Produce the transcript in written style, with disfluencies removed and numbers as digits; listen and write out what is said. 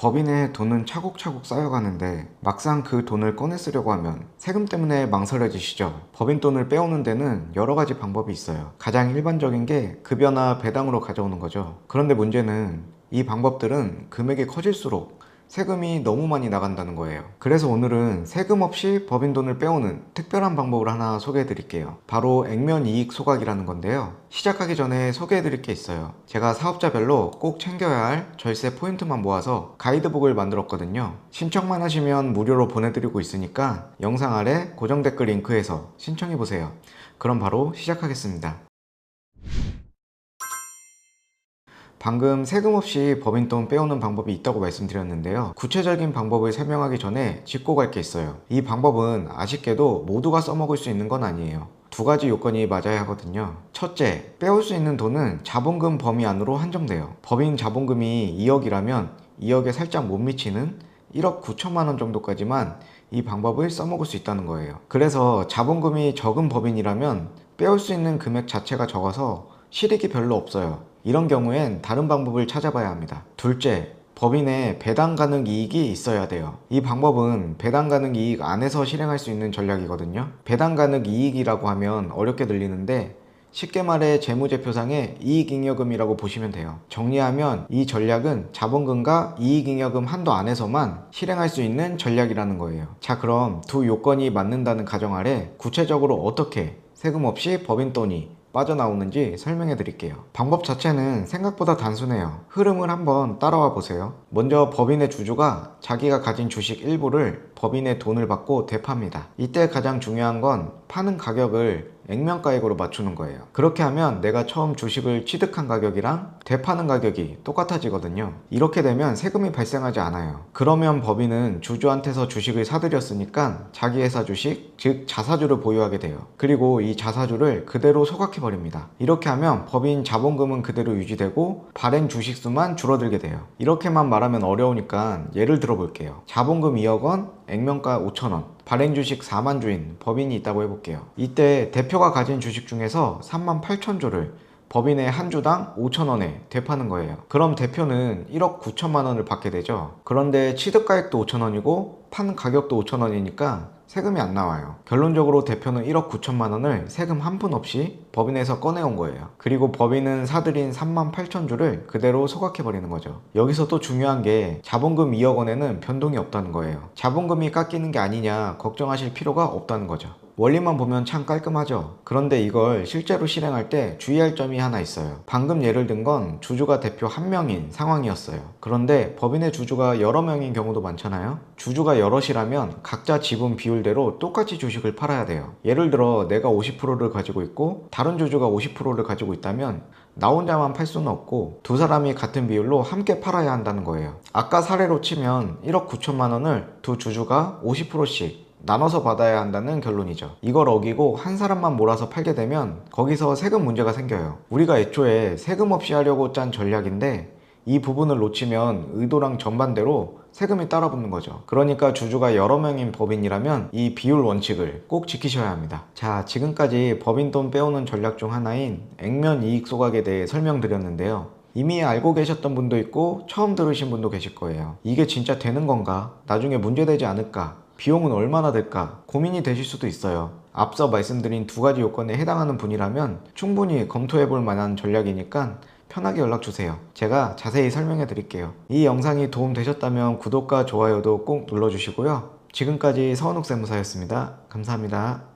법인에 돈은 차곡차곡 쌓여가는데 막상 그 돈을 꺼내 쓰려고 하면 세금 때문에 망설여지시죠? 법인 돈을 빼오는 데는 여러 가지 방법이 있어요. 가장 일반적인 게 급여나 배당으로 가져오는 거죠. 그런데 문제는 이 방법들은 금액이 커질수록 세금이 너무 많이 나간다는 거예요. 그래서 오늘은 세금 없이 법인 돈을 빼오는 특별한 방법을 하나 소개해 드릴게요. 바로 액면 이익 소각이라는 건데요. 시작하기 전에 소개해 드릴 게 있어요. 제가 사업자별로 꼭 챙겨야 할 절세 포인트만 모아서 가이드북을 만들었거든요. 신청만 하시면 무료로 보내드리고 있으니까 영상 아래 고정 댓글 링크에서 신청해 보세요. 그럼 바로 시작하겠습니다. 방금 세금 없이 법인 돈 빼오는 방법이 있다고 말씀드렸는데요. 구체적인 방법을 설명하기 전에 짚고 갈 게 있어요. 이 방법은 아쉽게도 모두가 써먹을 수 있는 건 아니에요. 두 가지 요건이 맞아야 하거든요. 첫째, 빼올 수 있는 돈은 자본금 범위 안으로 한정돼요. 법인 자본금이 2억이라면 2억에 살짝 못 미치는 1억 9천만 원 정도까지만 이 방법을 써먹을 수 있다는 거예요. 그래서 자본금이 적은 법인이라면 빼올 수 있는 금액 자체가 적어서 실익이 별로 없어요. 이런 경우엔 다른 방법을 찾아봐야 합니다. 둘째, 법인에 배당 가능 이익이 있어야 돼요. 이 방법은 배당 가능 이익 안에서 실행할 수 있는 전략이거든요. 배당 가능 이익이라고 하면 어렵게 들리는데 쉽게 말해 재무제표상의 이익잉여금이라고 보시면 돼요. 정리하면 이 전략은 자본금과 이익잉여금 한도 안에서만 실행할 수 있는 전략이라는 거예요. 자, 그럼 두 요건이 맞는다는 가정 아래 구체적으로 어떻게 세금 없이 법인 돈이 빠져나오는지 설명해 드릴게요. 방법 자체는 생각보다 단순해요. 흐름을 한번 따라와 보세요. 먼저 법인의 주주가 자기가 가진 주식 일부를 법인의 돈을 받고 되팝니다. 이때 가장 중요한 건 파는 가격을 액면가액으로 맞추는 거예요. 그렇게 하면 내가 처음 주식을 취득한 가격이랑 되파는 가격이 똑같아지거든요. 이렇게 되면 세금이 발생하지 않아요. 그러면 법인은 주주한테서 주식을 사들였으니까 자기 회사 주식, 즉 자사주를 보유하게 돼요. 그리고 이 자사주를 그대로 소각해 버립니다. 이렇게 하면 법인 자본금은 그대로 유지되고 발행 주식 수만 줄어들게 돼요. 이렇게만 말하면 어려우니까 예를 들어 볼게요. 자본금 2억 원, 액면가 5천 원, 발행 주식 4만 주인 법인이 있다고 해볼게요. 이때 대표가 가진 주식 중에서 3만 8천 주를 법인의 한 주당 5천 원에 되파는 거예요. 그럼 대표는 1억 9천만 원을 받게 되죠. 그런데 취득가액도 5천 원이고 판 가격도 5천 원이니까 세금이 안 나와요. 결론적으로 대표는 1억 9천만 원을 세금 한 푼 없이 법인에서 꺼내온 거예요. 그리고 법인은 사들인 3만 8천 주를 그대로 소각해버리는 거죠. 여기서 또 중요한 게 자본금 2억 원에는 변동이 없다는 거예요. 자본금이 깎이는 게 아니냐 걱정하실 필요가 없다는 거죠. 원리만 보면 참 깔끔하죠. 그런데 이걸 실제로 실행할 때 주의할 점이 하나 있어요. 방금 예를 든 건 주주가 대표 한 명인 상황이었어요. 그런데 법인의 주주가 여러 명인 경우도 많잖아요. 주주가 여럿이라면 각자 지분 비율대로 똑같이 주식을 팔아야 돼요. 예를 들어 내가 50%를 가지고 있고 다른 주주가 50%를 가지고 있다면 나 혼자만 팔 수는 없고 두 사람이 같은 비율로 함께 팔아야 한다는 거예요. 아까 사례로 치면 1억 9천만 원을 두 주주가 50%씩 나눠서 받아야 한다는 결론이죠. 이걸 어기고 한 사람만 몰아서 팔게 되면 거기서 세금 문제가 생겨요. 우리가 애초에 세금 없이 하려고 짠 전략인데 이 부분을 놓치면 의도랑 정반대로 세금이 따라붙는 거죠. 그러니까 주주가 여러 명인 법인이라면 이 비율 원칙을 꼭 지키셔야 합니다. 자, 지금까지 법인 돈 빼오는 전략 중 하나인 액면 이익 소각에 대해 설명드렸는데요. 이미 알고 계셨던 분도 있고 처음 들으신 분도 계실 거예요. 이게 진짜 되는 건가? 나중에 문제되지 않을까? 비용은 얼마나 들까? 고민이 되실 수도 있어요. 앞서 말씀드린 두 가지 요건에 해당하는 분이라면 충분히 검토해 볼 만한 전략이니까 편하게 연락주세요. 제가 자세히 설명해 드릴게요. 이 영상이 도움되셨다면 구독과 좋아요도 꼭 눌러주시고요. 지금까지 서은옥 세무사였습니다. 감사합니다.